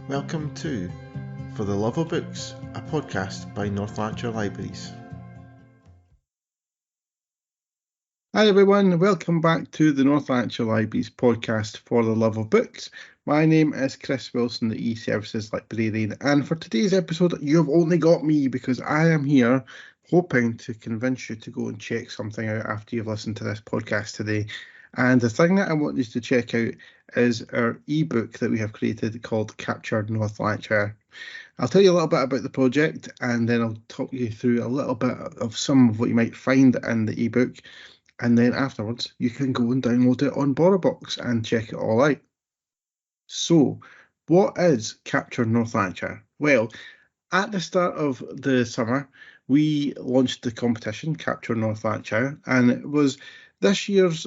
Welcome to For the Love of Books, a podcast by North Lanarkshire Libraries. Hi everyone, welcome back to the North Lanarkshire Libraries podcast For the Love of Books. My name is Chris Wilson, the E-Services Librarian, and for today's episode you've only got me because I am here hoping to convince you to go and check something out after you've listened to this podcast today. And the thing that I want you to check out is our ebook that we have created called Capture North Lanarkshire. I'll tell you a little bit about the project and then I'll talk you through a little bit of some of what you might find in the ebook. And then afterwards, you can go and download it on BorrowBox and check it all out. So, what is Capture North Lanarkshire? Well, at the start of the summer, we launched the competition, Capture North Lanarkshire, and it was this year's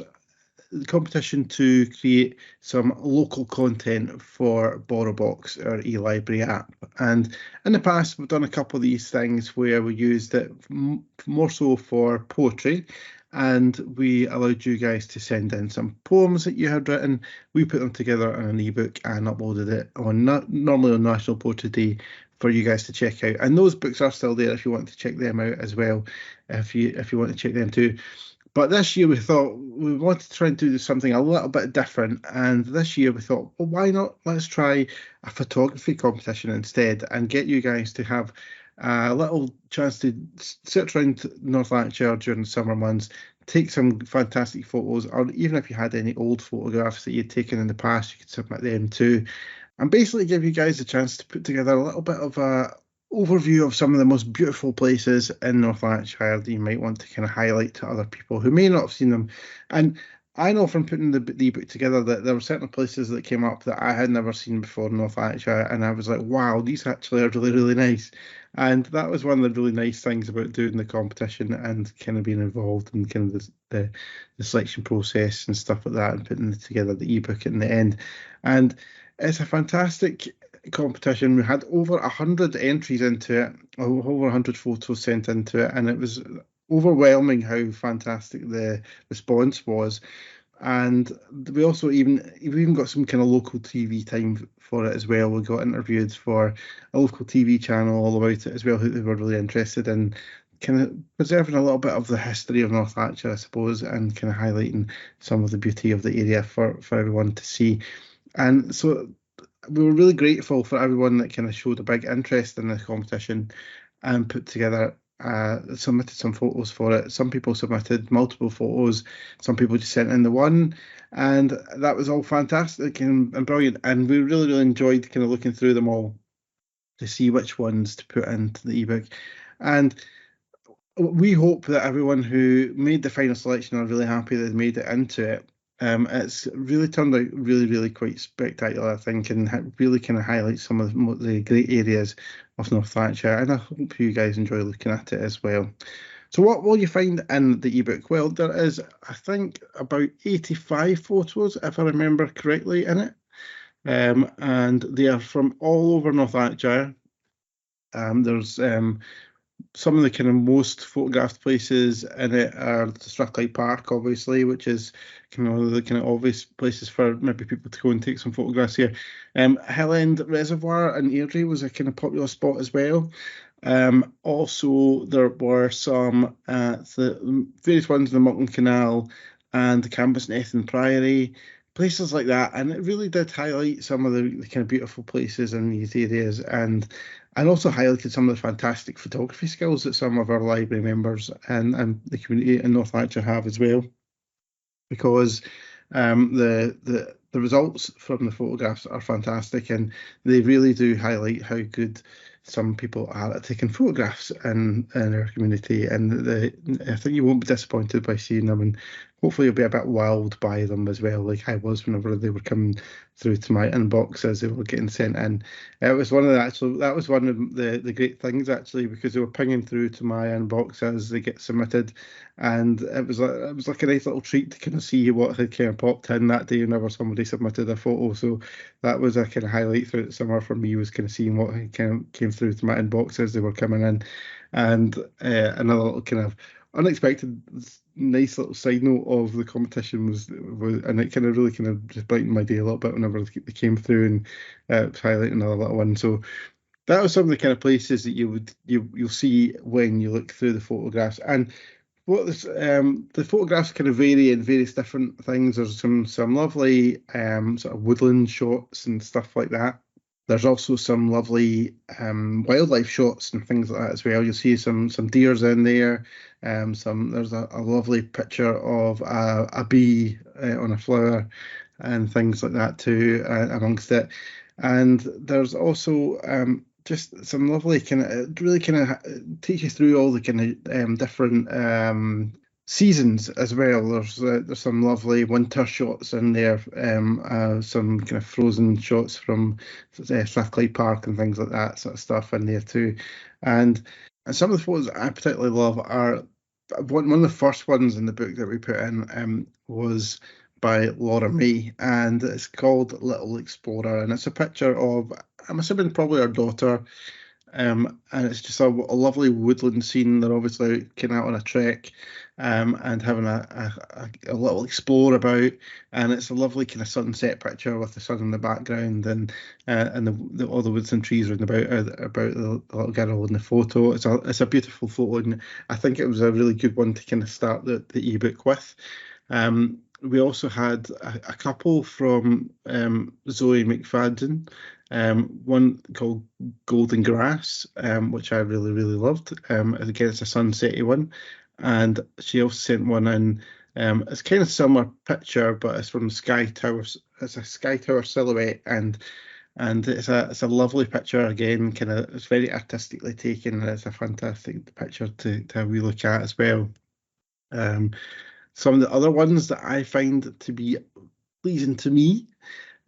competition to create some local content for BorrowBox, our eLibrary app. And in the past, we've done a couple of these things where we used it more so for poetry, and we allowed you guys to send in some poems that you had written. We put them together in an ebook and uploaded it on normally on National Poetry Day for you guys to check out. And those books are still there if you want to check them out as well, if you want to check them too. But this year we thought we wanted to try and do something a little bit different. And this year we thought, well, why not? Let's try a photography competition instead and get you guys to have a little chance to sit around North Lanarkshire during the summer months, take some fantastic photos, or even if you had any old photographs that you'd taken in the past, you could submit them too. And basically give you guys a chance to put together a little bit of a overview of some of the most beautiful places in North Lanarkshire that you might want to kind of highlight to other people who may not have seen them. And I know from putting the ebook together that there were certain places that came up that I had never seen before in North Lanarkshire, and I was like, wow, these actually are really, really nice. And that was one of the really nice things about doing the competition and kind of being involved in kind of the selection process and stuff like that, and putting together the ebook in the end. And it's a fantastic competition. We had over 100 entries into it, over 100 photos sent into it, and it was overwhelming how fantastic the response was. And we even got some kind of local TV time for it as well. We got interviewed for a local TV channel all about it as well, who were really interested in kind of preserving a little bit of the history of North Lanarkshire, I suppose, and kind of highlighting some of the beauty of the area for everyone to see. And so we were really grateful for everyone that kind of showed a big interest in the competition and put together, submitted some photos for it. Some people submitted multiple photos. Some people just sent in the one. And that was all fantastic and brilliant. And we really, really enjoyed kind of looking through them all to see which ones to put into the ebook. And we hope that everyone who made the final selection are really happy that they made it into it. It's really turned out really, really quite spectacular, I think, and really kind of highlights some of the great areas of North Lanarkshire. And I hope you guys enjoy looking at it as well. So what will you find in the ebook? Well, there is, I think, about 85 photos, if I remember correctly, in it. And they are from all over North Lanarkshire. There's some of the kind of most photographed places in it are the Strathclyde Park, obviously, which is kind of one of the kind of obvious places for maybe people to go and take some photographs here. Hill End Reservoir in Airdrie was a kind of popular spot as well. Also, there were some the various ones in the Muckle Canal and the Campus and Ethan Priory, places like that. And it really did highlight some of the kind of beautiful places in these areas, and also highlighted some of the fantastic photography skills that some of our library members and the community in North Lanarkshire have as well. Because the results from the photographs are fantastic, and they really do highlight how good some people are at taking photographs in our community. And I think you won't be disappointed by seeing them, and hopefully you'll be a bit wowed by them as well, like I was whenever they were coming through to my inbox as they were getting sent in. It was one of that was one of the great things actually, because they were pinging through to my inbox as they get submitted, and it was like a nice little treat to kind of see what had kind of popped in that day whenever somebody submitted a photo. So that was a kind of highlight throughout the summer for me, was kind of seeing what kind of came through to my inbox as they were coming in. And another little kind of unexpected, nice little side note of the competition was and it kind of really kind of just brightened my day a little bit whenever they came through and was highlighting another little one. So that was some of the kind of places that you'll see when you look through the photographs. And the photographs kind of vary in various different things. There's some lovely sort of woodland shots and stuff like that. There's also some lovely wildlife shots and things like that as well. You'll see some deers in there. There's a lovely picture of a bee on a flower and things like that too amongst it. And there's also just some lovely kind of really kind of take you through all the kind of different seasons as well. There's some lovely winter shots in there, some kind of frozen shots from Strathclyde Park and things like that sort of stuff in there too. And some of the photos I particularly love are one of the first ones in the book that we put in was by Laura May, and it's called Little Explorer, and it's a picture of, I'm assuming, probably her daughter, and it's just a lovely woodland scene. They're obviously kind of out on a trek and having a little explore about, and it's a lovely kind of sunset picture with the sun in the background and all the woods and trees round about the little girl in the photo. It's a beautiful photo, and I think it was a really good one to kind of start the ebook with. We also had a couple from Zoe McFadden, one called Golden Grass, which I really, really loved. Again, it's a sunsetty one. And she also sent one in. It's kind of a similar picture, but it's from Sky Towers. It's a Sky Tower silhouette, and it's a lovely picture again. Kind of, it's very artistically taken, and it's a fantastic picture to have a wee look at as well. Some of the other ones that I find to be pleasing to me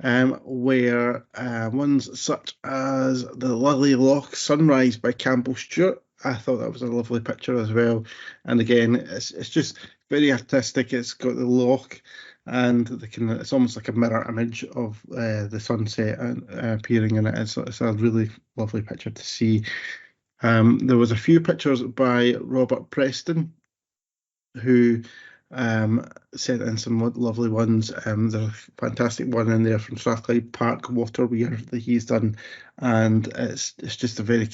were ones such as the Lily Loch Sunrise by Campbell Stewart. I thought that was a lovely picture as well. And again, it's just very artistic. It's got the loch and it's almost like a mirror image of the sunset appearing in it. It's a really lovely picture to see. There was a few pictures by Robert Preston, who sent in some lovely ones. There's a fantastic one in there from Strathclyde Park Water Weir that he's done, and it's just a very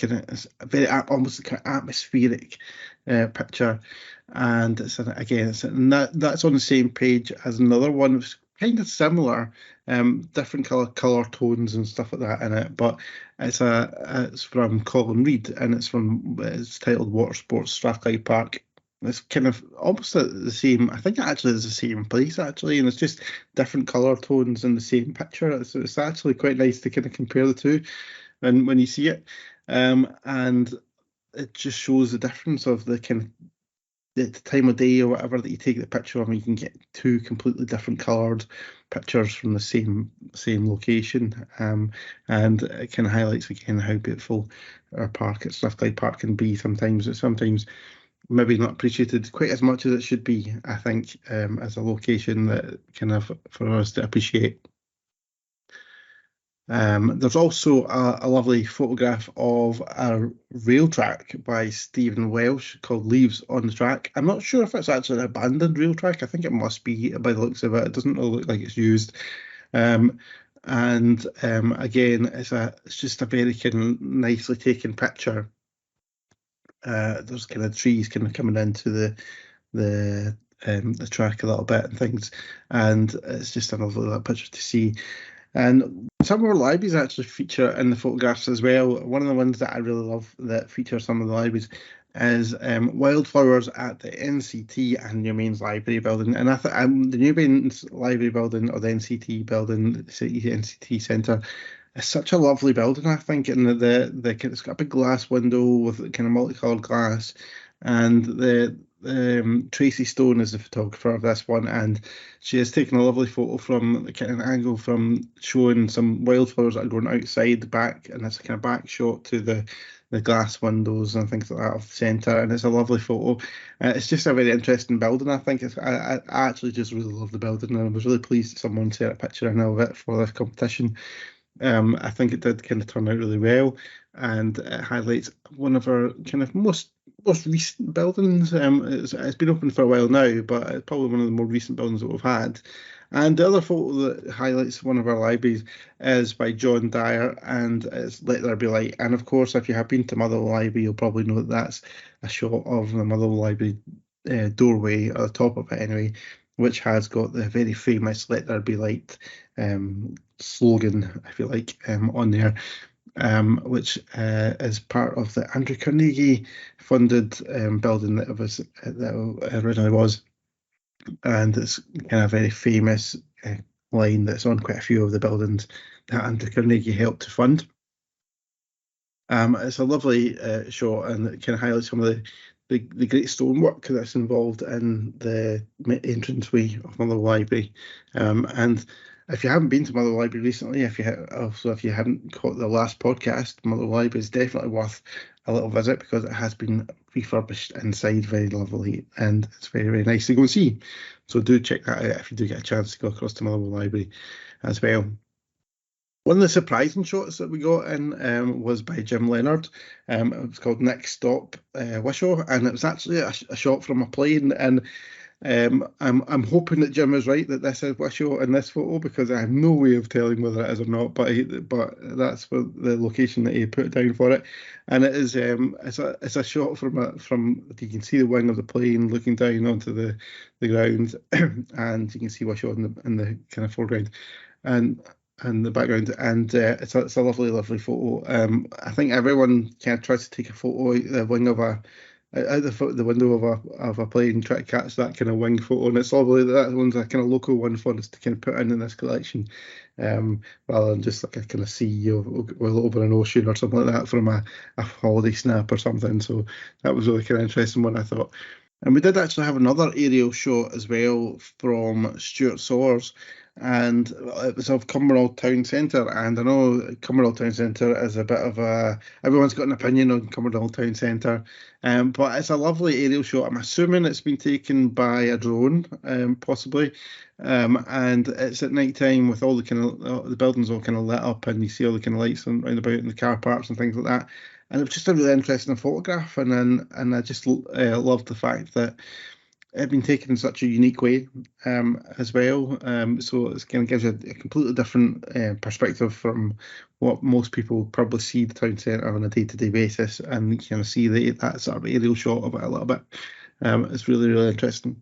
almost kind of atmospheric picture. And that's on the same page as another one that's kind of similar, different color tones and stuff like that in it, but it's from Colin Reid, and it's titled Water Sports Strathclyde Park. It's kind of almost the same. I think it actually is the same place actually, and it's just different color tones in the same picture. It's actually quite nice to kind of compare the two, and when you see it, and it just shows the difference of the kind of the time of day or whatever that you take the picture of. You can get two completely different coloured pictures from the same location, and it kind of highlights again how beautiful our park at Strathclyde Park can be. Sometimes maybe not appreciated quite as much as it should be, I think, as a location that kind of for us to appreciate. There's also a lovely photograph of a rail track by Stephen Welsh called Leaves on the Track. I'm not sure if it's actually an abandoned rail track. I think it must be by the looks of it. It doesn't look like it's used. And again, it's just a very kind of nicely taken picture. There's kind of trees kind of coming into the track a little bit and things, and it's just a lovely little picture to see. And some of our libraries actually feature in the photographs as well. One of the ones that I really love that feature some of the libraries is wildflowers at the NCT and New Mains Library building. And I think the New Mains Library building, or the NCT building, the NCT Centre, it's such a lovely building, I think, and it's got a big glass window with kind of multicoloured glass, and Tracy Stone is the photographer of this one, and she has taken a lovely photo from kind of an angle from showing some wildflowers that are growing outside the back, and it's a kind of back shot to the glass windows and things like that of the centre, and it's a lovely photo. It's just a very interesting building, I think. I actually just really love the building, and I was really pleased that someone sent a picture in of it for this competition. I think it did kind of turn out really well, and it highlights one of our kind of most most recent buildings. It's been open for a while now, but it's probably one of the more recent buildings that we've had. And the other photo that highlights one of our libraries is by John Dyer, and it's Let There Be Light. And of course, if you have been to Motherwell Library, you'll probably know that that's a shot of the Motherwell Library doorway, at the top of it anyway, which has got the very famous Let There Be Light slogan, if you like, on there. Which is part of the Andrew Carnegie funded building that originally was, and it's kind of a very famous line that's on quite a few of the buildings that Andrew Carnegie helped to fund. It's a lovely shot, and it kind of highlights some of the great stonework that's involved in the entranceway of Motherwell Library. And if you haven't been to Motherwell Library recently, if you hadn't caught the last podcast, Motherwell Library is definitely worth a little visit because it has been refurbished inside, very lovely, and it's very, very nice to go and see. So do check that out if you do get a chance to go across to Motherwell Library as well. One of the surprising shots that we got in was by Jim Leonard. It was called Next Stop Wishaw, and it was actually a shot from a plane. And I'm hoping that Jim is right that this is Wishaw in this photo, because I have no way of telling whether it is or not. But that's the location that he put down for it, and it is it's a shot from you can see the wing of the plane looking down onto the ground, and you can see Wishaw in the kind of foreground, and the background, and it's a lovely, lovely photo. I think everyone kind of tries to take a photo out the wing of out the window of a plane, try to catch that kind of wing photo, and it's lovely that one's a kind of local one for us to kind of put in this collection, rather than just like a kind of sea or a little bit of an ocean or something like that from a holiday snap or something. So that was really kind of interesting one, I thought. And we did actually have another aerial shot as well from Stuart Sawers, and it was of Cumbernauld Town Centre. And I know Cumbernauld Town Centre is a bit of everyone's got an opinion on Cumbernauld Town Centre, but it's a lovely aerial shot. I'm assuming it's been taken by a drone, possibly, and it's at night time with all the kind of the buildings all kind of lit up, and you see all the kind of lights round about in the car parks and things like that. And it was just a really interesting photograph, and I just loved the fact that it had been taken in such a unique way, as well. So it kind of gives you a completely different perspective from what most people probably see the town centre on a day-to-day basis, and you kind of see that sort of aerial shot of it a little bit. It's really, really interesting.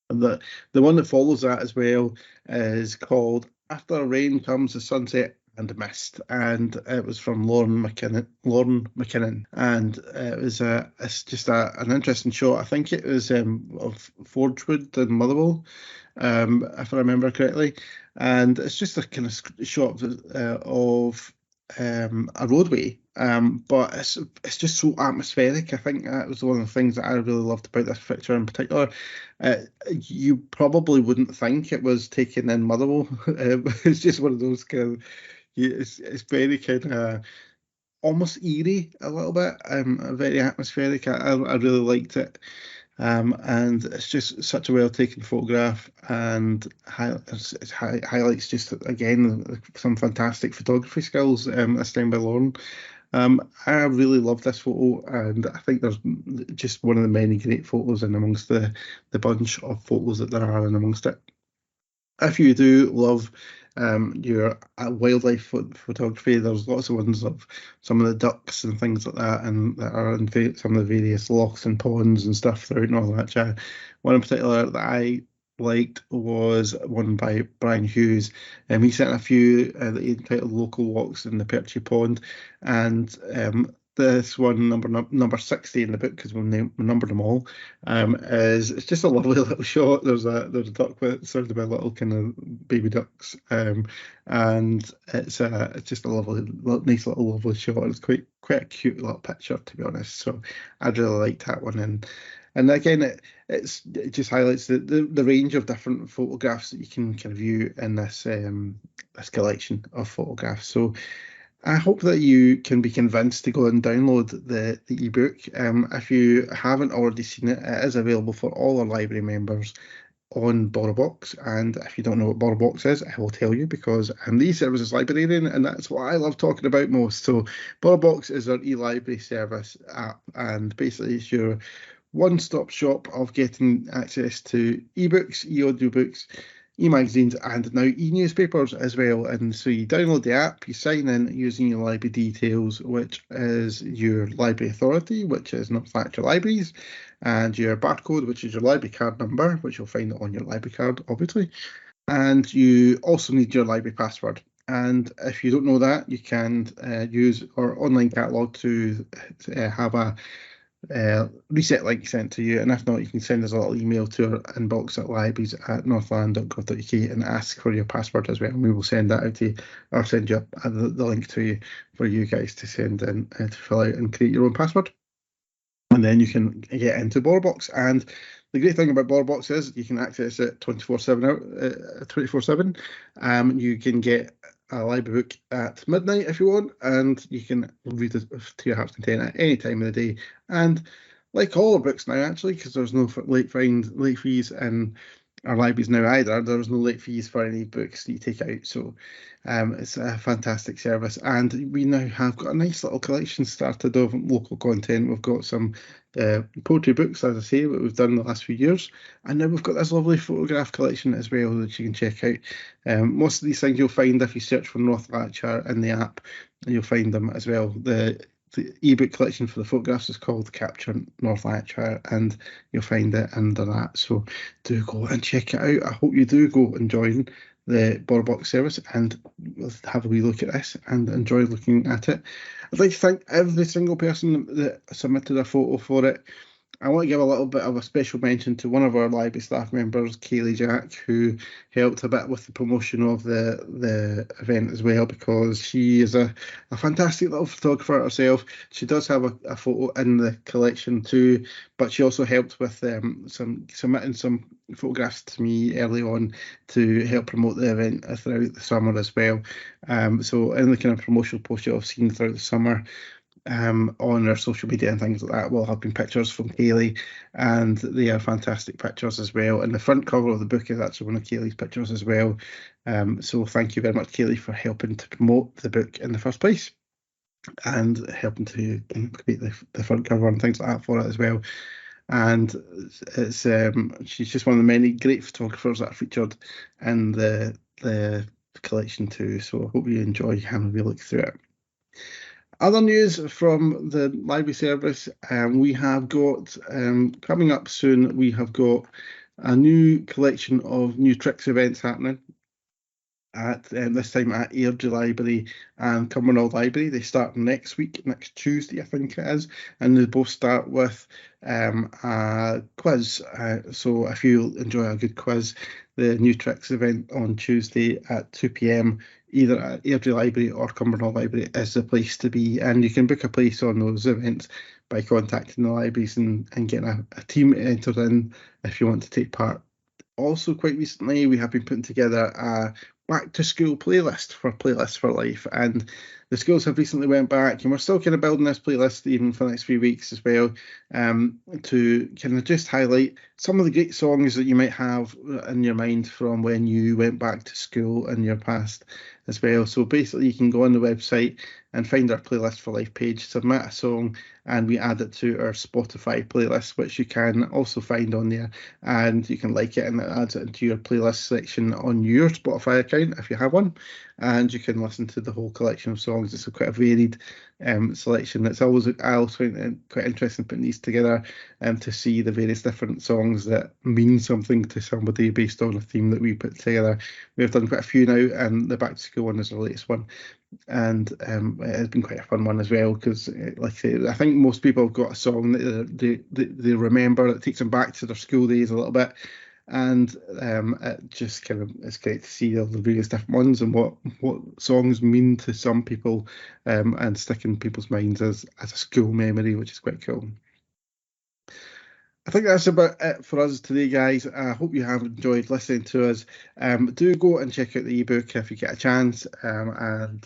And the one that follows that as well is called After Rain Comes the Sunset and Mist, and it was from Lauren McKinnon, and it's just an interesting shot. I think it was of Forgewood and Motherwell, if I remember correctly, and it's just a kind of shot of a roadway, but it's just so atmospheric. I think that was one of the things that I really loved about this picture in particular. You probably wouldn't think it was taken in Motherwell. It's just one of those kind of, it's very kind of almost eerie a little bit, very atmospheric. I really liked it. And it's just such a well taken photograph, and it highlights just again some fantastic photography skills, this time by Lauren. I really love this photo, and I think there's just one of the many great photos in amongst the bunch of photos that there are in amongst it. If you do love your wildlife photography, there's lots of ones of some of the ducks and things like that, and that are in some of the various lochs and ponds and stuff throughout and all that chat. One in particular that I liked was one by Brian Hughes, and he sent a few that he entitled Local Walks in the Perchy Pond, and this one, number 60 in the book, because we numbered them all, is it's just a lovely little shot. There's a duck surrounded by little kind of baby ducks, and it's just a nice little lovely shot. It's quite a cute little picture, to be honest. So I'd really liked that one, and again, it just highlights the range of different photographs that you can kind of view in this collection of photographs. So I hope that you can be convinced to go and download the ebook. If you haven't already seen it, it is available for all our library members on BorrowBox. And if you don't know what BorrowBox is, I will tell you, because I'm the E-Services Librarian and that's what I love talking about most. So BorrowBox is our eLibrary service app, and basically it's your one-stop shop of getting access to ebooks, e-audiobooks, e-magazines, and now e-newspapers as well. And so you download the app, you sign in using your library details, which is your library authority, which is North Lanarkshire Libraries, and your barcode, which is your library card number, which you'll find on your library card, obviously. And you also need your library password. And if you don't know that, you can use our online catalogue to have a reset link sent to you, and if not, you can send us a little email to our inbox at libraries@northland.gov.uk and ask for your password as well, and we will send that out to you, or send you the link to you for you guys to send in to fill out and create your own password, and then you can get into BorrowBox. And the great thing about BorrowBox is you can access it 24/7. You can get a library book at midnight if you want, and you can read it to your heart's content at any time of the day. And like all our books now, actually, because there's no late fees in our libraries now either. There's no late fees for any books that you take out. So it's a fantastic service. And we now have got a nice little collection started of local content. We've got some poetry books, as I say, that we've done the last few years. And now we've got this lovely photograph collection as well that you can check out. Most of these things you'll find if you search for North Lanarkshire in the app, you'll find them as well. The ebook collection for the photographs is called Capture North Lanarkshire, and you'll find it under that. So do go and check it out. I hope you do go and join the BorrowBox service and have a wee look at this and enjoy looking at it. I'd like to thank every single person that submitted a photo for it. I want to give a little bit of a special mention to one of our library staff members, Kaylee Jack, who helped a bit with the promotion of the event as well, because she is a fantastic little photographer herself. She does have a photo in the collection too, but she also helped with submitting some photographs to me early on to help promote the event throughout the summer as well. So in the kind of promotional post you'll have seen throughout the summer, on our social media and things like that will have been pictures from Kaylee, and they are fantastic pictures as well. And the front cover of the book is actually one of Kaylee's pictures as well. So thank you very much, Kaylee, for helping to promote the book in the first place and helping to create the front cover and things like that for it as well. And it's she's just one of the many great photographers that are featured in the collection too. So I hope you enjoy having a wee look through it. Other news from the library service, we have got, coming up soon, we have got a new collection of new tricks events happening at this time at Airdrie Library and Cumbernauld Library. They start next week, next Tuesday, I think it is, and they both start with a quiz. So if you enjoy a good quiz, the new tricks event on Tuesday at 2 p.m, either at Airdrie Library or Cumbernauld Library, is the place to be. And you can book a place on those events by contacting the libraries and getting a team entered in if you want to take part. Also, quite recently, we have been putting together a back to school playlist for Playlists for Life, and the schools have recently went back, and we're still kind of building this playlist even for the next few weeks as well, to kind of just highlight some of the great songs that you might have in your mind from when you went back to school in your past as well. So basically you can go on the website and find our Playlist for Life page, submit a song, and we add it to our Spotify playlist, which you can also find on there, and you can like it and it adds it into your playlist section on your Spotify account if you have one, and you can listen to the whole collection of songs. It's quite a varied selection. I always find it quite interesting putting these together to see the various different songs that mean something to somebody based on a theme that we put together. We've done quite a few now, and the back to school one is the latest one, and it has been quite a fun one as well, because like I say, I think most people have got a song that they remember that takes them back to their school days a little bit, and it just kind of, it's great to see all the various different ones and what songs mean to some people, and stick in people's minds as a school memory, which is quite cool. I think that's about it for us today, guys. I hope you have enjoyed listening to us. Do go and check out the ebook if you get a chance, and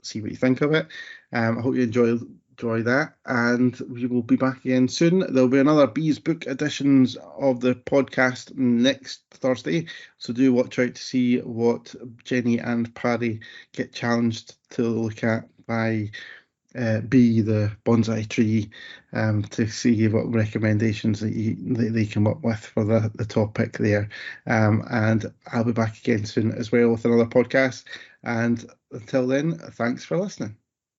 see what you think of it. I hope you enjoy enjoy that, and we will be back again soon. There'll be another Bees Book editions of the podcast next Thursday, so do watch out to see what Jenny and Paddy get challenged to look at by B, the bonsai tree, to see what recommendations that they come up with for the topic there. And I'll be back again soon as well with another podcast. And until then, thanks for listening.